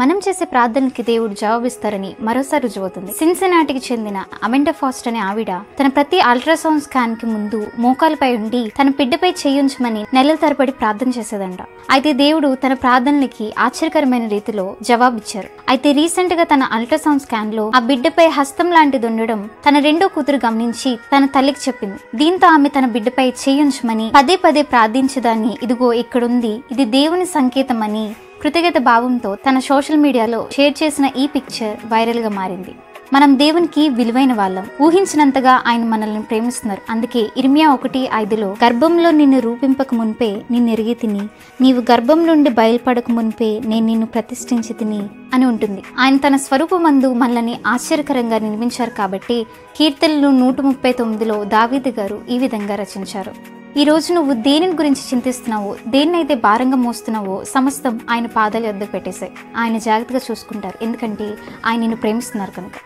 మనం చేసే ప్రార్థనకి దేవుడు జవాబిస్తారని మరోసారి రుజువుతుంది. సిన్సినాటికి చెందిన అమెండా ఫాస్ట్ అనే ఆవిడ తన ప్రతి అల్ట్రాసౌండ్ స్కాన్ కి ముందు మోకాలపై ఉండి తన బిడ్డపై చేయించమని నెలల తరబడి ప్రార్థన చేసేదంట. అయితే దేవుడు తన ప్రార్థనలకి ఆశ్చర్యకరమైన రీతిలో జవాబిచ్చారు. అయితే రీసెంట్ గా తన అల్ట్రాసౌండ్ స్కాన్ లో ఆ బిడ్డపై హస్తం లాంటిది ఉండడం తన రెండో కూతురు గమనించి తన తల్లికి చెప్పింది. దీంతో ఆమె తన బిడ్డపై చేయించమని పదే పదే ప్రార్థించదాన్ని ఇదిగో ఇక్కడుంది, ఇది దేవుని సంకేతం అని కృతజ్ఞత భావంతో తన సోషల్ మీడియాలో షేర్ చేసిన ఈ పిక్చర్ వైరల్ గా మారింది. మనం దేవునికి విలువైన వాళ్ళం, ఊహించినంతగా ఆయన మనల్ని ప్రేమిస్తున్నారు. అందుకే ఇర్మియా 1:5 గర్భంలో నిన్ను రూపింపక మున్పే నిన్ను ఎరిగి తిని, నీవు గర్భం నుండి బయలుపడక మున్పే నేను నిన్ను ప్రతిష్ఠించి తిని అని ఉంటుంది. ఆయన తన స్వరూపమందు మనల్ని ఆశ్చర్యకరంగా నిర్మించారు కాబట్టి కీర్తనలు 139లో దావీదు గారు ఈ విధంగా రచించారు. ఈ రోజు నువ్వు దేనిని గురించి చింతిస్తున్నావో, దేన్నైతే భారంగా మోస్తున్నావో సమస్తం ఆయన పాదాల వద్దకు పెట్టేశాయి. ఆయన జాగ్రత్తగా చూసుకుంటారు, ఎందుకంటే ఆయన నిన్ను ప్రేమిస్తున్నారు కనుక.